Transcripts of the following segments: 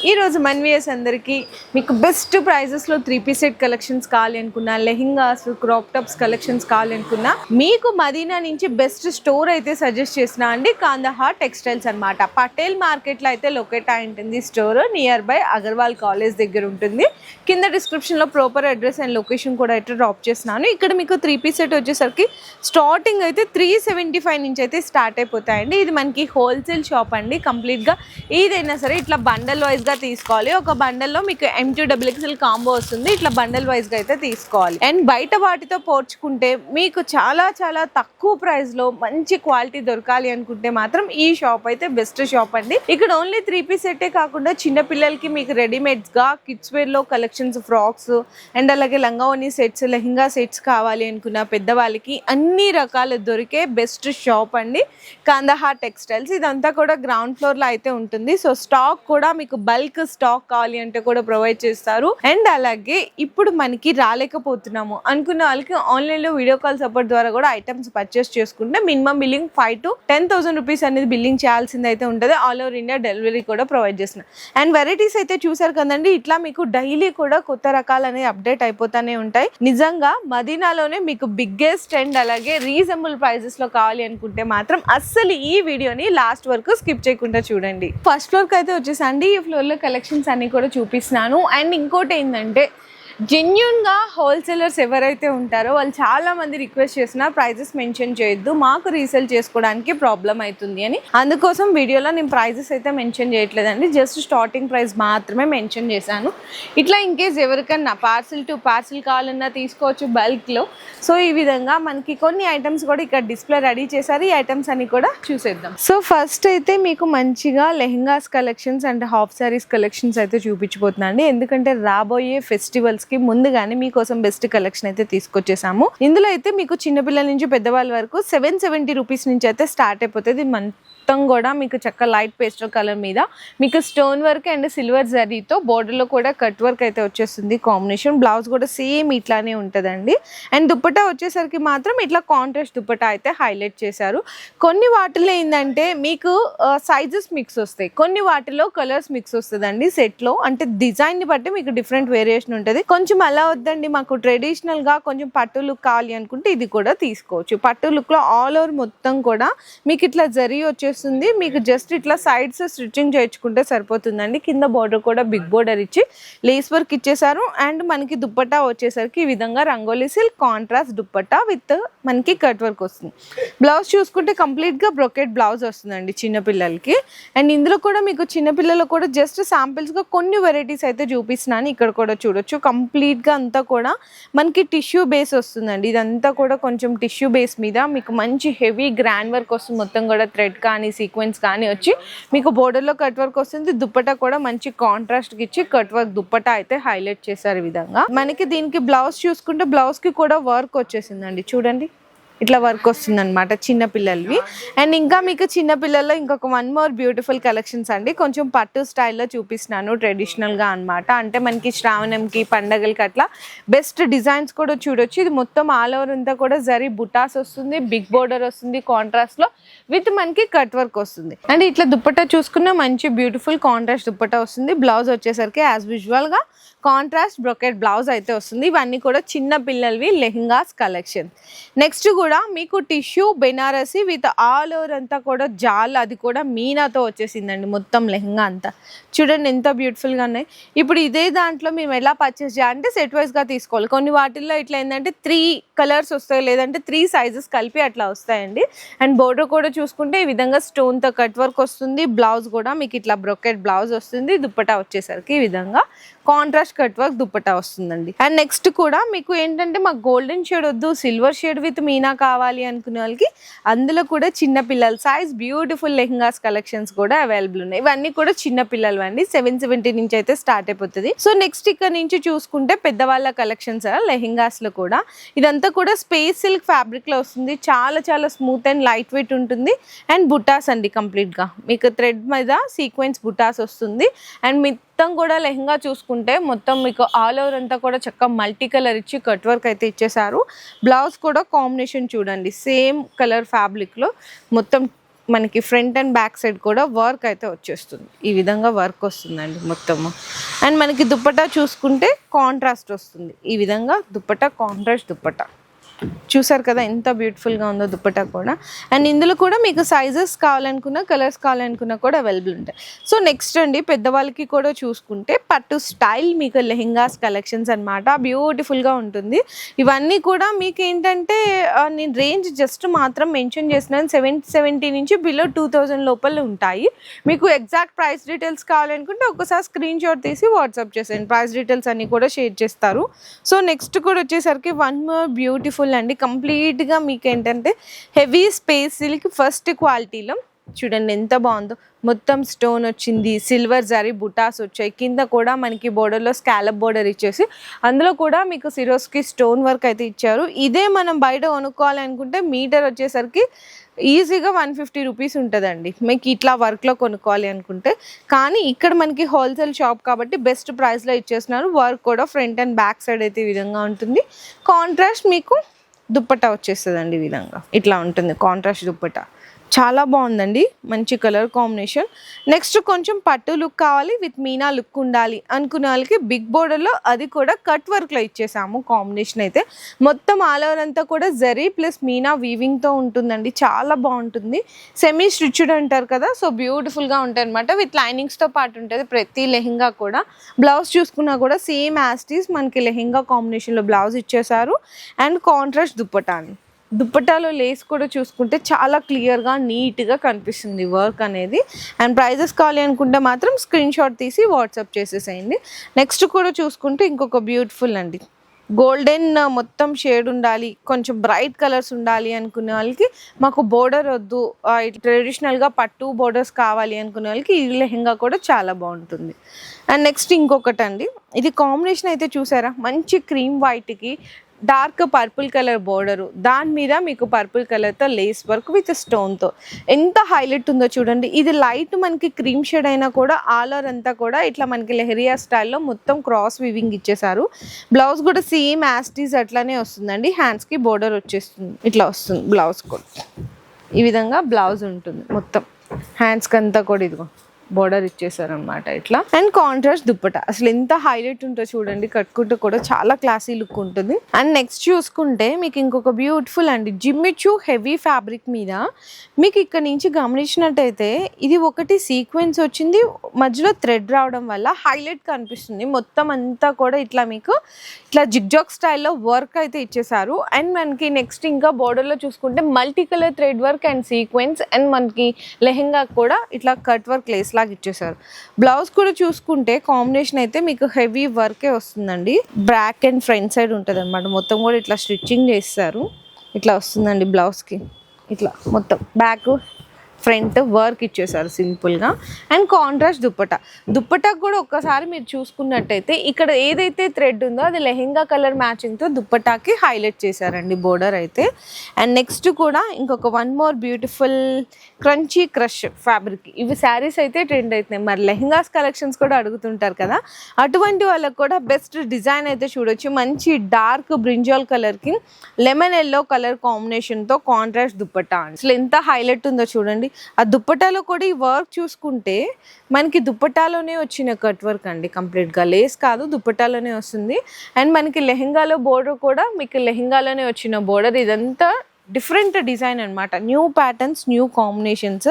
ఈ రోజు మన్వియస్ అందరికి మీకు బెస్ట్ ప్రైజెస్ లో 3 పీస్ సెట్ కలెక్షన్స్ కావాలి అనుకున్నా, లెహింగాస్ క్రాప్ టాప్స్ కలెక్షన్స్ కావాలి అనుకున్నా మీకు మదీనా నుంచి బెస్ట్ స్టోర్ అయితే సజెస్ట్ చేసిన అండి కాందహార్ టెక్స్టైల్స్ అన్నమాట. పటేల్ మార్కెట్ లో అయితే లొకేట్ అయి ఉంటుంది store. Near by Agarwal college దగ్గర ఉంటుంది. కింద డిస్క్రిప్షన్ లో ప్రాపర్ అడ్రస్ అండ్ లొకేషన్ కూడా అయితే డ్రాప్ చేస్తున్నాను. ఇక్కడ మీకు 3 పీస్ సెట్ వచ్చేసరికి స్టార్టింగ్ అయితే 375 నుంచి అయితే స్టార్ట్ అయిపోతాయండి. ఇది మనకి హోల్సేల్ షాప్ అండి. కంప్లీట్ గా ఏదైనా సరే ఇట్లా బండల్ వైజ్ గా తీసుకోవాలి. ఒక బండల్లో మీకు M2XXL కాంబో వస్తుంది. ఇట్లా బండల్ వైజ్ గా అయితే తీసుకోవాలి. అండ్ బయట వాటితో పోల్చుకుంటే మీకు చాలా చాలా తక్కువ ప్రైస్ లో మంచి క్వాలిటీ దొరకాలి అనుకుంటే మాత్రం ఈ షాప్ అయితే బెస్ట్ షాప్ అండి. ఇక్కడ ఓన్లీ 3 పీస్ సెట్టే కాకుండా చిన్న పిల్లలకి మీకు రెడీమేడ్స్ గా కిడ్స్ వేర్ లో కలెక్షన్స్, ఫ్రాక్స్ అండ్ అలాగే లంగావోని సెట్స్, లెహంగా సెట్స్ కావాలి అనుకున్న పెద్దవాళ్ళకి అన్ని రకాలు దొరికే బెస్ట్ షాప్ అండి కాందహార్ టెక్స్టైల్స్. ఇదంతా కూడా గ్రౌండ్ ఫ్లోర్ లో అయితే ఉంటుంది. సో స్టాక్ కూడా మీకు బల్క్ స్టాక్ కావాలి అంటే కూడా ప్రొవైడ్ చేస్తారు. అండ్ అలాగే ఇప్పుడు మనకి రాలేకపోతున్నాము అనుకున్న వాళ్ళకి ఆన్లైన్ లో వీడియో కాల్ సపోర్ట్ ద్వారా కూడా ఐటమ్స్ పర్చేస్ చేసుకుంటే మినిమం బిల్లింగ్ 5,000 to 10,000 రూపీస్ అనేది బిల్లింగ్ చేయాల్సింది అయితే ఉంటుంది. ఆల్ ఓవర్ ఇండియా డెలివరీ కూడా ప్రొవైడ్ చేస్తున్నాం. అండ్ వెరైటీస్ అయితే చూసారు కదండి, ఇట్లా మీకు డైలీ కూడా కొత్త రకాలు అనేవి అప్డేట్ అయిపోతానే ఉంటాయి. నిజంగా మదీనాలోనే మీకు బిగ్గెస్ట్ అండ్ అలాగే రీజనబుల్ ప్రైజెస్ లో కావాలి అనుకుంటే మాత్రం అస్సలు ఈ వీడియోని లాస్ట్ వరకు స్కిప్ చేయకుండా చూడండి. ఫస్ట్ ఫ్లోర్ కి అయితే వచ్చేసండి. ఈ ఫ్లోర్ లో కలెక్షన్స్ అన్ని కూడా చూపిస్తున్నాను. అండ్ ఇంకోటి ఏంటంటే జెన్యూన్ గా హోల్సేలర్స్ ఎవరైతే ఉంటారో వాళ్ళు చాలా మంది రిక్వెస్ట్ చేసిన ప్రైజెస్ మెన్షన్ చేయొద్దు, మాకు రీసేల్ చేసుకోవడానికి ప్రాబ్లం అవుతుంది అని. అందుకోసం వీడియోలో నేను ప్రైజెస్ అయితే మెన్షన్ చేయట్లేదండి. జస్ట్ స్టార్టింగ్ ప్రైస్ మాత్రమే మెన్షన్ చేశాను. ఇట్లా ఇన్ కేస్ ఎవరికన్నా పార్సిల్ టు పార్సిల్ కావాలన్నా తీసుకోవచ్చు బల్క్ లో. సో ఈ విధంగా మనకి కొన్ని ఐటమ్స్ కూడా ఇక్కడ డిస్ప్లే రెడీ చేశారు. ఈ ఐటమ్స్ అన్ని కూడా చూసేద్దాం. సో ఫస్ట్ అయితే మీకు మంచిగా lehengas collections and half saris collections అయితే చూపించబోతున్నాండి. ఎందుకంటే రాబోయే ఫెస్టివల్స్ కి ముందుగానే మీకోసం బెస్ట్ కలెక్షన్ అయితే తీసుకొచ్చేసాము. ఇందులో అయితే మీకు చిన్నపిల్లల నుంచి పెద్దవాళ్ళ వరకు 770 రూపీస్ నుంచి అయితే స్టార్ట్ అయిపోతుంది. మొత్తం కూడా మీకు చక్క లైట్ పేస్టల్ కలర్ మీద మీకు స్టోన్ వర్క్ అండ్ సిల్వర్ జరీతో బోర్డర్ లో కూడా కట్ వర్క్ అయితే వచ్చేస్తుంది కాంబినేషన్. బ్లౌజ్ కూడా సేమ్ ఇట్లానే ఉంటుందండి. అండ్ దుప్పటా వచ్చేసరికి మాత్రం ఇట్లా కాంట్రాస్ట్ దుప్పటా అయితే హైలైట్ చేశారు. కొన్ని వాటిలో ఏంటంటే మీకు సైజెస్ మిక్స్ వస్తాయి, కొన్ని వాటిలో కలర్స్ మిక్స్ వస్తుందండి సెట్ లో. అంటే డిజైన్ ని బట్టి మీకు డిఫరెంట్ వేరియేషన్ ఉంటుంది. కొంచెం అలా వద్దండి మాకు ట్రెడిషనల్ గా కొంచెం పట్టు లుక్ కావాలి అనుకుంటే ఇది కూడా తీసుకోవచ్చు. పట్టు లుక్ లో ఆల్ ఓవర్ మొత్తం కూడా మీకు ఇట్లా జరీ వచ్చేస్తుంది. మీకు జస్ట్ ఇట్లా సైడ్స్ స్టిచ్చింగ్ చేయించుకుంటే సరిపోతుందండి. కింద బోర్డర్ కూడా బిగ్ బోర్డర్ ఇచ్చి లేస్ వర్క్ ఇచ్చేసారు. అండ్ మనకి దుప్పట్టా వచ్చేసరికి ఈ విధంగా rangoli silk contrast dupatta with మనకి కట్ వర్క్ వస్తుంది. బ్లౌజ్ చూసుకుంటే కంప్లీట్ గా బ్రొకెట్ బ్లౌజ్ వస్తుందండి చిన్నపిల్లలకి. అండ్ ఇందులో కూడా మీకు చిన్నపిల్లలు కూడా జస్ట్ శాంపిల్స్ గా కొన్ని వెరైటీస్ అయితే చూపిస్తున్నాను. ఇక్కడ కూడా చూడొచ్చు కంప్లీట్ గా అంతా కూడా మనకి టిష్యూ బేస్ వస్తుందండి. ఇదంతా కూడా కొంచెం టిష్యూ బేస్ మీద మీకు మంచి హెవీ గ్రాండ్ వర్క్ వస్తుంది. మొత్తం కూడా థ్రెడ్ కానీ సీక్వెన్స్ కానీ వచ్చి మీకు బోర్డర్ లో కట్ వర్క్ వస్తుంది. దుప్పటా కూడా మంచి కాంట్రాస్ట్ కి ఇచ్చి కట్ వర్క్ దుప్పటా అయితే హైలైట్ చేశారు. ఈ విధంగా మనకి దీనికి బ్లౌజ్ చూసుకుంటే బ్లౌజ్ కి కూడా వర్క్ వచ్చేసిందండి. చూడండి ఇట్లా వర్క్ వస్తుంది అనమాట చిన్నపిల్లలవి. అండ్ ఇంకా మీకు చిన్నపిల్లల్లో ఇంకొక వన్ మోర్ బ్యూటిఫుల్ కలెక్షన్స్ అండి. కొంచెం పట్టు స్టైల్లో చూపిస్తున్నాను ట్రెడిషనల్ గా అనమాట. అంటే మనకి శ్రావణంకి పండగలకి అట్లా బెస్ట్ డిజైన్స్ కూడా చూడొచ్చు. ఇది మొత్తం ఆల్ ఓవర్ అంతా కూడా జరీ బుటాస్ వస్తుంది, బిగ్ బోర్డర్ వస్తుంది కాంట్రాస్ట్ లో విత్ మనకి కట్ వర్క్ వస్తుంది. అండ్ ఇట్లా దుప్పట్టా చూసుకున్న మంచి బ్యూటిఫుల్ కాంట్రాస్ట్ దుప్పట్టా వస్తుంది. బ్లౌజ్ వచ్చేసరికి యాజ్ యూజువల్ గా కాంట్రాస్ట్ బ్రొకెట్ బ్లౌజ్ అయితే వస్తుంది. ఇవన్నీ కూడా చిన్న పిల్లలవి లెహంగాస్ కలెక్షన్. నెక్స్ట్ కూడా మీకు tissue Banarasi with all over అంతా కూడా జాల్, అది కూడా మీనాతో వచ్చేసిందండి మొత్తం లెహంగా అంతా. చూడండి ఎంత బ్యూటిఫుల్ గా ఉన్నాయి. ఇప్పుడు ఇదే దాంట్లో మేము ఎలా పర్చేస్ చేయాలంటే సెట్ వైజ్ గా తీసుకోవాలి. కొన్ని వాటిల్లో ఇట్లా ఏంటంటే 3 కలర్స్ వస్తాయి, లేదంటే 3 సైజెస్ కలిపి అట్లా వస్తాయండి. అండ్ బోర్డర్ కూడా చూసుకుంటే ఈ విధంగా స్టోన్ తో కట్ వర్క్ వస్తుంది. బ్లౌజ్ కూడా మీకు ఇట్లా బ్రొకెట్ బ్లౌజ్ వస్తుంది. దుప్పటా వచ్చేసరికి ఈ విధంగా కాంట్రాస్ట్ కట్ వర్క్ దుప్పటా వస్తుందండి. అండ్ నెక్స్ట్ కూడా మీకు ఏంటంటే మాకు గోల్డెన్ షేడ్ వద్దు, సిల్వర్ షేడ్ విత్ మీనా కావాలి అనుకునే వాళ్ళకి అందులో కూడా చిన్న పిల్లల సైజ్ బ్యూటిఫుల్ లెహంగాస్ కలెక్షన్స్ కూడా అవైలబుల్ ఉన్నాయి. ఇవన్నీ కూడా చిన్న పిల్లలు అండి. 770 నుంచి అయితే స్టార్ట్ అయిపోతుంది. సో నెక్స్ట్ ఇక్కడ నుంచి చూసుకుంటే పెద్దవాళ్ళ కలెక్షన్స్ లెహంగాస్ లో కూడా ఇదంతా కూడా స్పేస్ సిల్క్ ఫ్యాబ్రిక్ లో వస్తుంది. చాలా చాలా స్మూత్ అండ్ లైట్ వెయిట్ ఉంటుంది. అండ్ బుటాస్ అండి కంప్లీట్ గా మీకు థ్రెడ్ మీద సీక్వెన్స్ బుటాస్ వస్తుంది. అండ్ మొత్తం కూడా లెహంగా చూసుకుంటే మొత్తం మీకు ఆల్ ఓవర్ అంతా కూడా చక్కగా మల్టీ కలర్ ఇచ్చి కట్ వర్క్ అయితే ఇచ్చేసారు. బ్లౌజ్ కూడా కాంబినేషన్ చూడండి సేమ్ కలర్ ఫ్యాబ్రిక్ లో మొత్తం మనకి ఫ్రంట్ అండ్ బ్యాక్ సైడ్ కూడా వర్క్ అయితే వచ్చేస్తుంది. ఈ విధంగా వర్క్ వస్తుందండి మొత్తము. అండ్ మనకి దుప్పటా చూసుకుంటే కాంట్రాస్ట్ వస్తుంది. ఈ విధంగా దుప్పటా కాంట్రాస్ట్ దుప్పటా చూసారు కదా ఎంత బ్యూటిఫుల్గా ఉందో దుప్పటా కూడా. అండ్ ఇందులో కూడా మీకు సైజెస్ కావాలనుకున్నా కలర్స్ కావాలనుకున్నా కూడా అవైలబుల్ ఉంటాయి. సో నెక్స్ట్ అండి పెద్దవాళ్ళకి కూడా చూసుకుంటే పట్టు స్టైల్ మీకు లెహెంగాస్ కలెక్షన్స్ అనమాట. బ్యూటిఫుల్గా ఉంటుంది. ఇవన్నీ కూడా మీకు ఏంటంటే నేను రేంజ్ జస్ట్ మాత్రం మెన్షన్ చేసినాను 770 నుంచి బిలో 2000 లోపల ఉంటాయి. మీకు ఎగ్జాక్ట్ ప్రైస్ డీటెయిల్స్ కావాలనుకుంటే ఒకసారి స్క్రీన్ షాట్ తీసి వాట్సాప్ చేసేయండి. ప్రైస్ డీటెయిల్స్ అన్నీ కూడా షేర్ చేస్తారు. సో నెక్స్ట్ కూడా వచ్చేసరికి వన్ మోర్ బ్యూటిఫుల్ అండి. కంప్లీట్గా మీకు ఏంటంటే హెవీ స్పేస్ సిల్క్ ఫస్ట్ క్వాలిటీలో చూడండి ఎంత బాగుందో. మొత్తం స్టోన్ వచ్చింది, సిల్వర్ జరీ బుటాస్ వచ్చాయి, కింద కూడా మనకి బోర్డర్లో స్కాలప్ బోర్డర్ ఇచ్చేసి అందులో కూడా మీకు సిరోస్కి స్టోన్ వర్క్ అయితే ఇచ్చారు. ఇదే మనం బయట కొనుక్కోవాలనుకుంటే మీటర్ వచ్చేసరికి ఈజీగా 150 రూపీస్ ఉంటుందండి మీకు ఇట్లా వర్క్లో కొనుక్కోవాలి అనుకుంటే. కానీ ఇక్కడ మనకి హోల్సేల్ షాప్ కాబట్టి బెస్ట్ ప్రైస్లో ఇచ్చేస్తున్నారు. వర్క్ కూడా ఫ్రంట్ అండ్ బ్యాక్ సైడ్ అయితే ఈ విధంగా ఉంటుంది. కాంట్రాస్ట్ మీకు దుప్పట్టా వచ్చేస్తుందండి. ఈ విధంగా ఇట్లా ఉంటుంది కాంట్రాస్ట్ దుప్పట్టా. చాలా బాగుందండి, మంచి కలర్ కాంబినేషన్. నెక్స్ట్ కొంచెం పట్టు లుక్ కావాలి విత్ మీనా లుక్ ఉండాలి అనుకునే వాళ్ళకి బిగ్ బోర్డర్లో అది కూడా కట్ వర్క్లో ఇచ్చేసాము. కాంబినేషన్ అయితే మొత్తం ఆల్ ఓవర్ అంతా కూడా జరీ ప్లస్ మీనా వీవింగ్తో ఉంటుందండి. చాలా బాగుంటుంది. సెమీ స్టిచ్డ్ అంటారు కదా, సో బ్యూటిఫుల్గా ఉంటాయి అనమాట. విత్ లైనింగ్స్తో పాటు ఉంటుంది ప్రతి లెహెంగా కూడా. బ్లౌజ్ చూసుకున్నా కూడా సేమ్ యాస్టీస్ మనకి లెహెంగా కాంబినేషన్లో బ్లౌజ్ ఇచ్చేసారు. అండ్ కాంట్రాస్ట్ దుప్పటా అని. దుప్పటాలో లేస్ కూడా చూసుకుంటే చాలా క్లియర్గా నీట్గా కనిపిస్తుంది వర్క్ అనేది. అండ్ ప్రైజెస్ కావాలి అనుకుంటే మాత్రం స్క్రీన్ షాట్ తీసి వాట్సాప్ చేసేసేయండి. నెక్స్ట్ కూడా చూసుకుంటే ఇంకొక బ్యూటిఫుల్ అండి, గోల్డెన్ మొత్తం షేడ్ ఉండాలి, కొంచెం బ్రైట్ కలర్స్ ఉండాలి అనుకునే వాళ్ళకి, మాకు బోర్డర్ వద్దు ట్రెడిషనల్గా పట్టు బోర్డర్స్ కావాలి అనుకునే వాళ్ళకి ఈ లెహెంగా కూడా చాలా బాగుంటుంది. అండ్ నెక్స్ట్ ఇంకొకటి అండి, ఇది కాంబినేషన్ అయితే చూసారా, మంచి క్రీమ్ వైట్కి డార్క్ పర్పుల్ కలర్ బోర్డరు, దాని మీద మీకు పర్పుల్ కలర్తో లేస్ వర్క్ విత్ స్టోన్తో ఎంత హైలైట్ ఉందో చూడండి. ఇది లైట్ మనకి క్రీమ్ షేడ్ అయినా కూడా ఆల్ ఓవర్ అంతా కూడా ఇట్లా మనకి లెహరియా స్టైల్లో మొత్తం క్రాస్ వీవింగ్ ఇచ్చేసారు. బ్లౌజ్ కూడా సేమ్ యాస్టీస్ అట్లానే వస్తుందండి. హ్యాండ్స్కి బోర్డర్ వచ్చేస్తుంది, ఇట్లా వస్తుంది బ్లౌజ్ కూడా. ఈ విధంగా బ్లౌజ్ ఉంటుంది మొత్తం. హ్యాండ్స్కి అంతా కూడా ఇదిగో బోర్డర్ ఇచ్చేసారనమాట ఇట్లా. అండ్ కాంట్రాస్ట్ దుప్పట అసలు ఎంత హైలైట్ ఉంటుందో చూడండి, కట్టుకుంటే కూడా చాలా క్లాసీ లుక్ ఉంటుంది. అండ్ నెక్స్ట్ చూసుకుంటే మీకు ఇంకొక బ్యూటిఫుల్ అండి జిమ్మిచూ హెవీ ఫ్యాబ్రిక్ మీద మీకు ఇక్కడ నుంచి గమనించినట్టయితే ఇది ఒకటి సీక్వెన్స్ వచ్చింది, మధ్యలో థ్రెడ్ రావడం వల్ల హైలైట్ కనిపిస్తుంది. మొత్తం అంతా కూడా ఇట్లా మీకు ఇట్లా జిగ్జాగ్ స్టైల్లో వర్క్ అయితే ఇచ్చేసారు. అండ్ మనకి నెక్స్ట్ ఇంకా బోర్డర్లో చూసుకుంటే multi colour thread work and sequence. And మనకి లెహెంగా కూడా ఇట్లా కట్ వర్క్ లేస్ లాగా ఇచ్చేసారు. బ్లౌజ్ కూడా చూసుకుంటే కాంబినేషన్ అయితే మీకు హెవీ వర్కే వస్తుందండి. బ్యాక్ అండ్ ఫ్రంట్ సైడ్ ఉంటుంది అనమాట. మొత్తం కూడా ఇట్లా స్టిచ్చింగ్ చేస్తారు. ఇట్లా వస్తుందండి బ్లౌజ్కి, ఇట్లా మొత్తం బ్యాక్ ఫ్రంట్ వర్క్ ఇచ్చేసారు సింపుల్గా. అండ్ కాంట్రాస్ట్ దుప్పటాకు కూడా ఒక్కసారి మీరు చూసుకున్నట్టయితే ఇక్కడ ఏదైతే థ్రెడ్ ఉందో అది లెహెంగా కలర్ మ్యాచింగ్తో దుప్పటాకి హైలైట్ చేశారండి బోర్డర్ అయితే. అండ్ నెక్స్ట్ కూడా ఇంకొక one more beautiful crunchy crush fabric. ఇవి శారీస్ అయితే ట్రెండ్ అవుతున్నాయి, మరి లెహెంగాస్ కలెక్షన్స్ కూడా అడుగుతుంటారు కదా, అటువంటి వాళ్ళకి కూడా బెస్ట్ డిజైన్ అయితే చూడొచ్చు. మంచి డార్క్ బ్రింజాల్ కలర్కి లెమన్ ఎల్లో కలర్ కాంబినేషన్తో కాంట్రాస్ట్ దుప్పటా. అసలు ఎంత హైలైట్ ఉందో చూడండి. ఆ దుప్పటాలో కూడా ఈ వర్క్ చూసుకుంటే మనకి దుప్పటాలోనే వచ్చిన కట్ వర్క్ అండి, కంప్లీట్గా లేస్ కాదు దుప్పటాలోనే వస్తుంది. అండ్ మనకి లెహెంగాలో బోర్డర్ కూడా మీకు లెహెంగాలోనే వచ్చిన బోర్డర్. ఇదంతా డిఫరెంట్ డిజైన్ అనమాట, new patterns new combinations.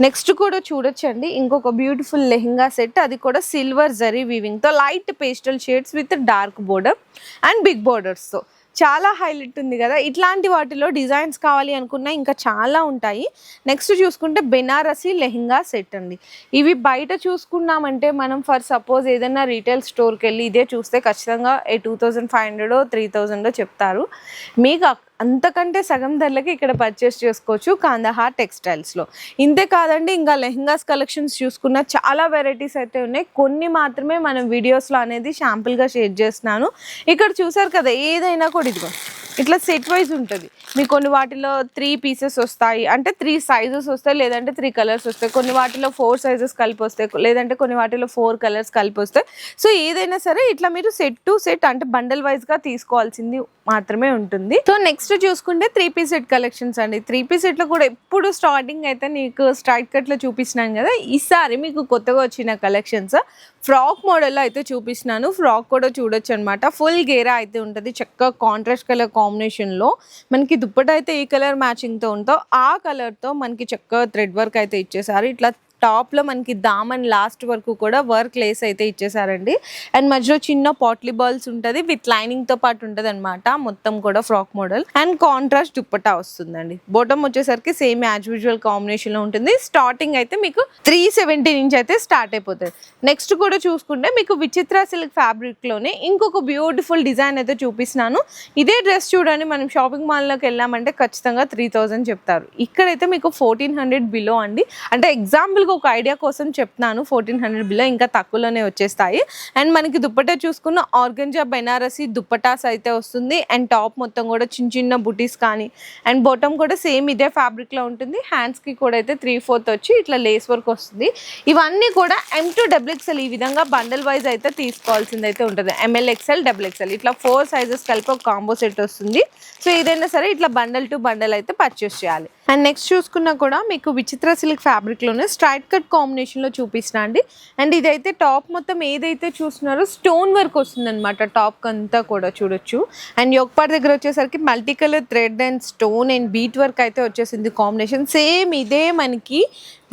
Next కూడా చూడొచ్చండి ఇంకొక బ్యూటిఫుల్ లెహెంగా సెట్, అది కూడా సిల్వర్ జరీ వీవింగ్తో light pastel shades with dark border and big బోర్డర్స్తో చాలా హైలైట్ ఉంది కదా. ఇట్లాంటి వాటిలో డిజైన్స్ కావాలి అనుకున్నా ఇంకా చాలా ఉంటాయి. నెక్స్ట్ చూసుకుంటే బెనారసీ లెహెంగా సెట్ అండి. ఇవి బయట చూసుకున్నామంటే మనం ఫర్ సపోజ్ ఏదైనా రీటైల్ స్టోర్కి వెళ్ళి ఇదే చూస్తే ఖచ్చితంగా 2500 3000 చెప్తారు. మీకు అంతకంటే సగం ధరలకి ఇక్కడ పర్చేస్ చేసుకోవచ్చు కాందహార్ టెక్స్టైల్స్లో. ఇంతే కాదండి, ఇంకా లెహెంగాస్ కలెక్షన్స్ చూసుకున్న చాలా వెరైటీస్ అయితే ఉన్నాయి. కొన్ని మాత్రమే మనం వీడియోస్లో అనేది శాంపుల్గా షేర్ చేస్తున్నాను. ఇక్కడ చూసారు కదా, ఏదైనా కూడా ఇదిగో ఇట్లా సెట్ వైజ్ ఉంటుంది. మీకు కొన్ని వాటిలో 3 పీసెస్ వస్తాయి, అంటే 3 సైజెస్ వస్తాయి, లేదంటే 3 కలర్స్ వస్తాయి. కొన్ని వాటిలో 4 సైజెస్ కలిపి వస్తాయి, లేదంటే కొన్ని వాటిలో 4 కలర్స్ కలిపి వస్తాయి. సో ఏదైనా సరే ఇట్లా మీరు సెట్ టు సెట్ అంటే బండల్ వైజ్గా తీసుకోవాల్సింది మాత్రమే ఉంటుంది. సో నెక్స్ట్ చూసుకుంటే 3 పీస్ సెట్ కలెక్షన్స్ అండి. 3 పీస్ సెట్లో కూడా ఎప్పుడు స్టార్టింగ్ అయితే నీకు స్ట్రైట్ కట్లో చూపిస్తున్నాను కదా, ఈసారి మీకు కొత్తగా వచ్చిన కలెక్షన్స్ ఫ్రాక్ మోడల్లో అయితే చూపిస్తున్నాను. ఫ్రాక్ కూడా చూడొచ్చు అనమాట. ఫుల్ గేరా అయితే ఉంటుంది, చక్కగా కాంట్రాస్ట్ కలర్ కాంబినేషన్లో. మనకి దుప్పట అయితే ఏ కలర్ మ్యాచింగ్తో ఉందో ఆ కలర్తో మనకి చక్కగా థ్రెడ్ వర్క్ అయితే ఇచ్చేసారు. ఇట్లా టాప్లో మనకి దామన్ లాస్ట్ వరకు కూడా వర్క్ లేస్ అయితే ఇచ్చేసారండి. అండ్ మధ్యలో చిన్న పాట్లీ బాల్స్ ఉంటుంది, విత్ లైనింగ్తో పాటు ఉంటుంది అనమాట. మొత్తం కూడా frock model and contrast dupatta వస్తుందండి. బాటమ్ వచ్చేసరికి సేమ్ యాజ్ యూజువల్ కాంబినేషన్లో ఉంటుంది. స్టార్టింగ్ అయితే మీకు 370 నుంచి అయితే స్టార్ట్ అయిపోతుంది. నెక్స్ట్ కూడా చూసుకుంటే మీకు విచిత్ర సిల్క్ ఫ్యాబ్రిక్లోనే ఇంకొక బ్యూటిఫుల్ డిజైన్ అయితే చూపిస్తున్నాను. ఇదే డ్రెస్ చూడండి, మనం షాపింగ్ మాల్లోకి వెళ్ళామంటే ఖచ్చితంగా 3000 చెప్తారు. ఇక్కడైతే మీకు 1400 బిలో అండి. అంటే ఎగ్జాంపుల్గా ఒక ఐడియా కోసం చెప్తున్నాను, 1400 బిలో ఇంకా తక్కువలోనే వచ్చేస్తాయి. అండ్ మనకి దుప్పటా చూసుకున్న ఆర్గంజా బెనారసీ దుప్పటాస్ అయితే వస్తుంది. అండ్ టాప్ మొత్తం కూడా చిన్న చిన్న బుటీస్ కానీ, అండ్ బాటమ్ కూడా సేమ్ ఇదే ఫ్యాబ్రిక్లో ఉంటుంది. హ్యాండ్స్కి కూడా అయితే 3/4 వచ్చి ఇట్లా లేస్ వర్క్ వస్తుంది. ఇవన్నీ కూడా M2 XXL ఈ విధంగా బండల్ వైజ్ అయితే తీసుకోవాల్సింది అయితే ఉంటుంది. ML XL XXL ఇట్లా 4 సైజెస్ కలిపి ఒక కాంబో సెట్ వస్తుంది. సో ఏదైనా సరే ఇట్లా బండల్ టు బండల్ అయితే పర్చేస్ చేయాలి. అండ్ నెక్స్ట్ చూసుకున్నా కూడా మీకు విచిత్ర సిల్క్ ఫ్యాబ్రిక్లోనే స్ట్రైట్ కట్ కాంబినేషన్లో చూపిస్తున్నా అండి. అండ్ ఇదైతే టాప్ మొత్తం ఏదైతే చూస్తున్నారో స్టోన్ వర్క్ వస్తుంది అనమాట. టాప్ అంతా కూడా చూడొచ్చు. అండ్ యోక్ పార్ట్ దగ్గర వచ్చేసరికి multi colour thread and stone and bead work అయితే వచ్చేసింది కాంబినేషన్. సేమ్ ఇదే మనకి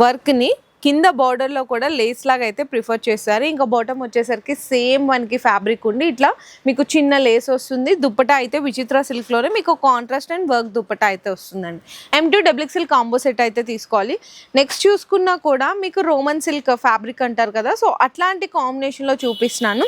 వర్క్ని కింద బార్డర్లో కూడా లేస్ లాగా అయితే ప్రిఫర్ చేస్తారు. ఇంకా బాటమ్ వచ్చేసరికి సేమ్ మనకి ఫ్యాబ్రిక్ ఉండి ఇట్లా మీకు చిన్న లేస్ వస్తుంది. దుప్పటా అయితే విచిత్ర సిల్క్లోనే మీకు కాంట్రాస్ట్ అండ్ వర్క్ దుప్పటా అయితే వస్తుందండి. M2 XXL కాంబో సెట్ అయితే తీసుకోవాలి. నెక్స్ట్ చూసుకున్నా కూడా మీకు రోమన్ సిల్క్ ఫ్యాబ్రిక్ అంటారు కదా, సో అట్లాంటి కాంబినేషన్లో చూపిస్తున్నాను.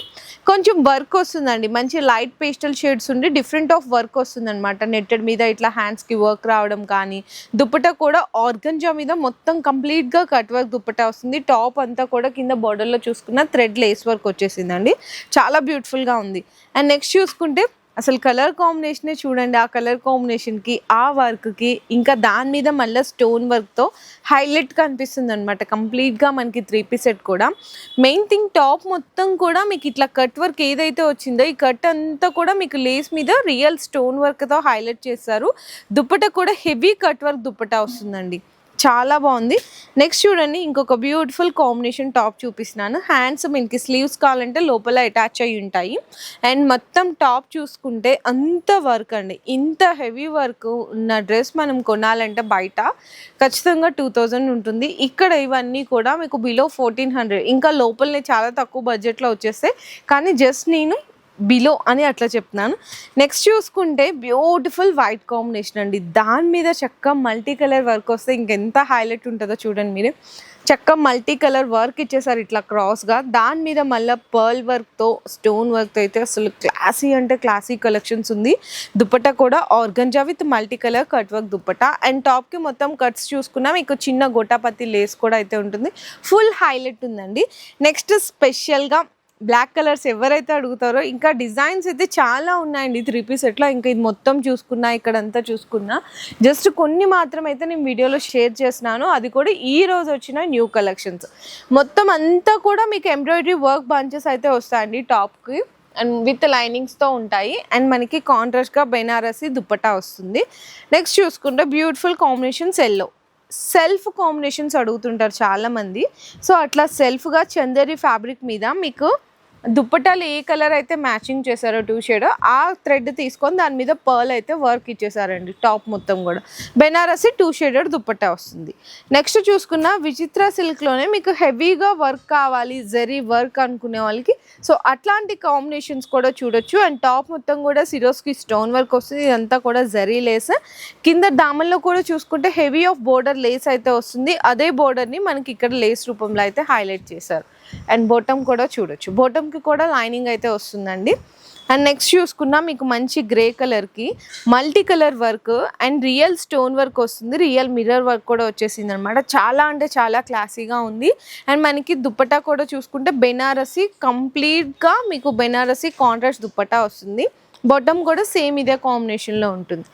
కొంచెం వర్క్ వస్తుందండి, మంచి లైట్ పేస్టల్ షేడ్స్ ఉండి డిఫరెంట్ ఆఫ్ వర్క్ వస్తుంది అనమాట. నెట్టెడ్ మీద ఇట్లా హ్యాండ్స్కి వర్క్ రావడం కానీ, దుప్పటా కూడా ఆర్గంజా మీద మొత్తం కంప్లీట్గా కట్ వర్క్ దుప్పటా వస్తుంది. టాప్ అంతా కూడా కింద బార్డర్లో చూసుకున్న థ్రెడ్ లేస్ వర్క్ వచ్చేసిందండి. చాలా బ్యూటిఫుల్గా ఉంది. అండ్ నెక్స్ట్ చూసుకుంటే అసలు కలర్ కాంబినేషనే చూడండి. ఆ కలర్ కాంబినేషన్కి ఆ వర్క్కి ఇంకా దాని మీద మళ్ళీ స్టోన్ వర్క్తో హైలైట్ కనిపిస్తుంది అనమాట కంప్లీట్గా మనకి 3 పీస్ సెట్ కూడా. మెయిన్ థింగ్ టాప్ మొత్తం కూడా మీకు ఇట్లా కట్ వర్క్ ఏదైతే వచ్చిందో ఈ కట్ అంతా కూడా మీకు లేస్ మీద రియల్ స్టోన్ వర్క్తో హైలైట్ చేస్తారు. దుప్పటా కూడా హెవీ కట్ వర్క్ దుప్పటా వస్తుందండి, చాలా బాగుంది. నెక్స్ట్ చూడండి ఇంకొక బ్యూటిఫుల్ కాంబినేషన్ టాప్ చూపిస్తున్నాను. హ్యాండ్స్ మనకి స్లీవ్స్ కావాలంటే లోపల అటాచ్ అయ్యి ఉంటాయి. అండ్ మొత్తం టాప్ చూసుకుంటే అంత వర్క్ అండి. ఇంత హెవీ వర్క్ ఉన్న డ్రెస్ మనం కొనాలంటే బయట ఖచ్చితంగా 2000 ఉంటుంది. ఇక్కడ ఇవన్నీ కూడా మీకు బిలో 1400, ఇంకా లోపలనే చాలా తక్కువ బడ్జెట్లో వచ్చేస్తాయి. కానీ జస్ట్ నేను బిలో అని అట్లా చెప్తున్నాను. నెక్స్ట్ చూసుకుంటే బ్యూటిఫుల్ వైట్ కాంబినేషన్ అండి. దాని మీద చక్కగా మల్టీ కలర్ వర్క్ వస్తే ఇంకెంత హైలైట్ ఉంటుందో చూడండి మీరు. చక్కగా మల్టీ కలర్ వర్క్ ఇచ్చేసారు ఇట్లా క్రాస్గా. దాని మీద మళ్ళీ పర్ల్ వర్క్తో స్టోన్ వర్క్తో అయితే అసలు క్లాసీ అంటే క్లాసీ కలెక్షన్స్ ఉంది. దుప్పటా కూడా organza with multi colour cut work dupatta. And టాప్కి మొత్తం కట్స్ చూసుకున్నా మీకు చిన్న గోటాపత్తి లేస్ కూడా అయితే ఉంటుంది. ఫుల్ హైలైట్ ఉందండి. నెక్స్ట్ స్పెషల్గా బ్లాక్ కలర్స్ ఎవరైతే అడుగుతారో ఇంకా డిజైన్స్ అయితే చాలా ఉన్నాయండి 3 పీస్ సెట్లో. ఇంకా ఇది మొత్తం చూసుకున్నా ఇక్కడంతా చూసుకున్నా జస్ట్ కొన్ని మాత్రం అయితే నేను వీడియోలో షేర్ చేస్తున్నాను. అది కూడా ఈ రోజు వచ్చిన న్యూ కలెక్షన్స్. మొత్తం అంతా కూడా మీకు ఎంబ్రాయిడరీ వర్క్ బంచెస్ అయితే వస్తాయండి టాప్కి అండ్ విత్ లైనింగ్స్తో ఉంటాయి. అండ్ మనకి కాంట్రాస్ట్గా బెనారసీ దుప్పటా వస్తుంది. నెక్స్ట్ చూసుకుంటే beautiful combinations yellow self combinations అడుగుతుంటారు చాలామంది. సో అట్లా సెల్ఫ్గా చందేరి ఫ్యాబ్రిక్ మీద మీకు దుప్పటాలు ఏ కలర్ అయితే మ్యాచింగ్ చేశారో 2 షేడ్ ఆ థ్రెడ్ తీసుకొని దాని మీద పర్ల్ అయితే వర్క్ ఇచ్చేసారండి. టాప్ మొత్తం కూడా బెనారసి 2 షేడెడ్ దుప్పటా వస్తుంది. నెక్స్ట్ చూసుకున్న విచిత్ర సిల్క్లోనే మీకు హెవీగా వర్క్ కావాలి జరీ వర్క్ అనుకునే వాళ్ళకి సో అట్లాంటి కాంబినేషన్స్ కూడా చూడొచ్చు. అండ్ టాప్ మొత్తం కూడా సిరోస్కి స్టోన్ వర్క్ వస్తుంది. ఇదంతా కూడా జరీ లేస్. కింద దామన్లో కూడా చూసుకుంటే హెవీ ఆఫ్ బోర్డర్ లేస్ అయితే వస్తుంది. అదే బోర్డర్ని మనకి ఇక్కడ లేస్ రూపంలో అయితే హైలైట్ చేశారు. అండ్ బాటమ్ కూడా చూడొచ్చు, బాటమ్కి కూడా లైనింగ్ అయితే వస్తుందండి. అండ్ నెక్స్ట్ చూసుకున్నా మీకు మంచి గ్రే కలర్కి multi colour work and real stone work వస్తుంది. రియల్ మిర్రర్ వర్క్ కూడా వచ్చేసింది అనమాట. చాలా అంటే చాలా క్లాసీగా ఉంది. అండ్ మనకి దుప్పటా కూడా చూసుకుంటే బెనారసి కంప్లీట్గా మీకు బెనారసి కాంట్రాస్ట్ దుప్పటా వస్తుంది. బాటమ్ కూడా సేమ్ ఇదే కాంబినేషన్లో ఉంటుంది.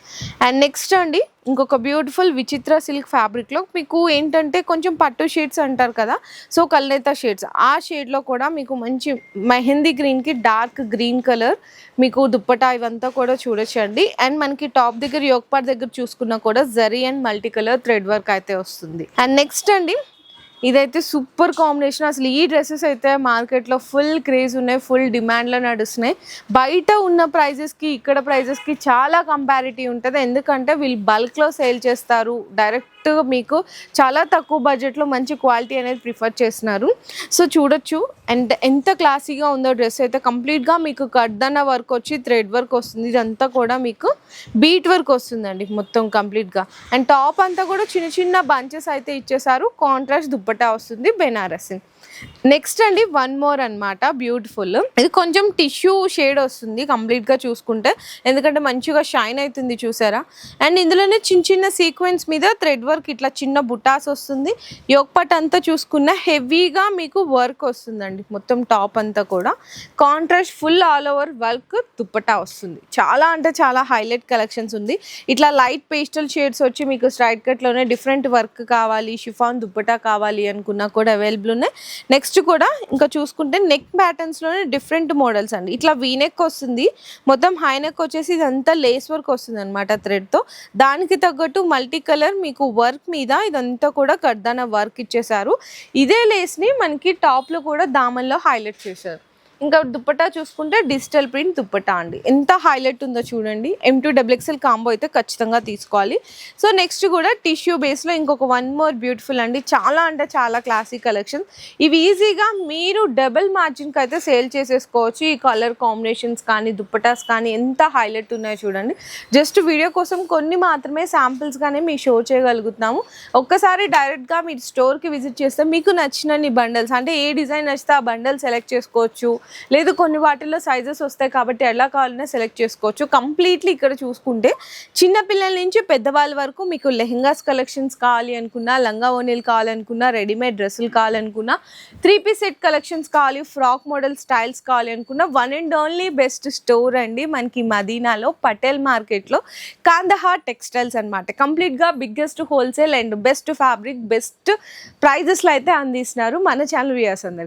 అండ్ నెక్స్ట్ అండి ఇంకొక బ్యూటిఫుల్ విచిత్ర సిల్క్ ఫ్యాబ్రిక్లో మీకు ఏంటంటే కొంచెం పట్టు షేడ్స్ అంటారు కదా, సో కల్నేత షేడ్స్, ఆ షేడ్లో కూడా మీకు మంచి మెహందీ గ్రీన్కి డార్క్ గ్రీన్ కలర్ మీకు దుప్పటా ఇవంతా కూడా చూడొచ్చండి. అండ్ మనకి టాప్ దగ్గర యోక్ పార్ట్ దగ్గర చూసుకున్నా కూడా zari and multi colour thread work అయితే వస్తుంది. అండ్ నెక్స్ట్ అండి ఇదైతే సూపర్ కాంబినేషన్. అసలు ఈ డ్రెస్సెస్ అయితే మార్కెట్లో ఫుల్ క్రేజ్ ఉన్నాయి, ఫుల్ డిమాండ్లో నడుస్తున్నాయి. బయట ఉన్న ప్రైజెస్కి ఇక్కడ ప్రైజెస్కి చాలా కంపారిటీ ఉంటుంది, ఎందుకంటే వీళ్ళు బల్క్లో సేల్ చేస్తారు, డైరెక్ట్ మీకు చాలా తక్కువ బడ్జెట్లో మంచి క్వాలిటీ అనేది ప్రిఫర్ చేస్తున్నారు. సో చూడొచ్చు అండ్ ఎంత క్లాసీగా ఉందో డ్రెస్ అయితే. కంప్లీట్గా మీకు కడ్దన్న వర్క్ వచ్చి థ్రెడ్ వర్క్ వస్తుంది, ఇదంతా కూడా మీకు బీట్ వర్క్ వస్తుందండి మొత్తం కంప్లీట్గా. అండ్ టాప్ అంతా కూడా చిన్న చిన్న బంచెస్ అయితే ఇచ్చేసారు, కాంట్రాస్ట్ దుప్పటా వస్తుంది బెనారసి. నెక్స్ట్ అండి వన్ మోర్ అనమాట బ్యూటిఫుల్, ఇది కొంచెం టిష్యూ షేడ్ వస్తుంది కంప్లీట్గా చూసుకుంటే, ఎందుకంటే మంచిగా షైన్ అవుతుంది చూసారా. అండ్ ఇందులోనే చిన్న చిన్న సీక్వెన్స్ మీద థ్రెడ్ వర్క్ ఇట్లా చిన్న బుటాస్ వస్తుంది. యోక్ పార్ట్ అంతా చూసుకున్న హెవీగా మీకు వర్క్ వస్తుందండి మొత్తం టాప్ అంతా కూడా. Contrast full all over work dupatta వస్తుంది. చాలా అంటే చాలా హైలైట్ కలెక్షన్స్ ఉంది. ఇట్లా లైట్ పేస్టల్ షేడ్స్ వచ్చి మీకు స్ట్రైట్ కట్లోనే డిఫరెంట్ వర్క్ కావాలి, షిఫాన్ దుప్పటా కావాలి అనుకున్నా కూడా అవైలబుల్ ఉన్నాయి. నెక్స్ట్ కూడా ఇంకా చూసుకుంటే నెక్ ప్యాటర్న్స్లోనే డిఫరెంట్ మోడల్స్ అండి. ఇట్లా వీనెక్ వస్తుంది, మొత్తం హై నెక్ వచ్చేసి ఇదంతా లేస్ వర్క్ వస్తుంది అనమాట థ్రెడ్తో. దానికి తగ్గట్టు మల్టీ కలర్ మీకు వర్క్ మీద ఇదంతా కూడా కడ్దాన వర్క్ ఇచ్చేసారు. ఇదే లేస్ని మనకి టాప్లో కూడా దామన్లో హైలైట్ చేశారు. ఇంకా దుప్పటా చూసుకుంటే డిజిటల్ ప్రింట్ దుప్పటా అండి, ఎంత హైలైట్ ఉందో చూడండి. M2XXL కాంబో అయితే ఖచ్చితంగా తీసుకోవాలి. సో నెక్స్ట్ కూడా టిష్యూ బేస్లో ఇంకొక వన్ మోర్ బ్యూటిఫుల్ అండి, చాలా అంటే చాలా క్లాసిక్ కలెక్షన్. ఇవి ఈజీగా మీరు డబుల్ మార్జిన్కి అయితే సేల్ చేసేసుకోవచ్చు. ఈ కలర్ కాంబినేషన్స్ కానీ దుప్పటాస్ కానీ ఎంత హైలైట్ ఉన్నాయో చూడండి. జస్ట్ వీడియో కోసం కొన్ని మాత్రమే శాంపిల్స్గానే మీకు షో చేయగలుగుతున్నాము. ఒక్కసారి డైరెక్ట్గా మీరు స్టోర్కి విజిట్ చేస్తే మీకు నచ్చినన్ని బండల్స్, అంటే ఏ డిజైన్ నచ్చితే ఆ బండల్ సెలెక్ట్ చేసుకోవచ్చు, లేదు కొన్ని వాటిల్లో సైజెస్ వస్తాయి కాబట్టి ఎలా కావాలన్నా సెలెక్ట్ చేసుకోవచ్చు. కంప్లీట్లీ ఇక్కడ చూసుకుంటే చిన్నపిల్లల నుంచి పెద్దవాళ్ళ వరకు మీకు లెహెంగాస్ కలెక్షన్స్ కావాలి అనుకున్నా, లంగా ఓనీలు కావాలనుకున్నా, రెడీమేడ్ డ్రెస్సులు కావాలనుకున్నా, 3-piece సెట్ కలెక్షన్స్ కావాలి, ఫ్రాక్ మోడల్ స్టైల్స్ కావాలి అనుకున్నా, one and only best store అండి మనకి మదీనాలో పటేల్ మార్కెట్లో కాందహార్ టెక్స్టైల్స్ అనమాట. కంప్లీట్గా biggest wholesale and best fabric best ప్రైజెస్లో అయితే అందిస్తున్నారు మన ఛానల్ వ్యూయర్స్ అందరికి.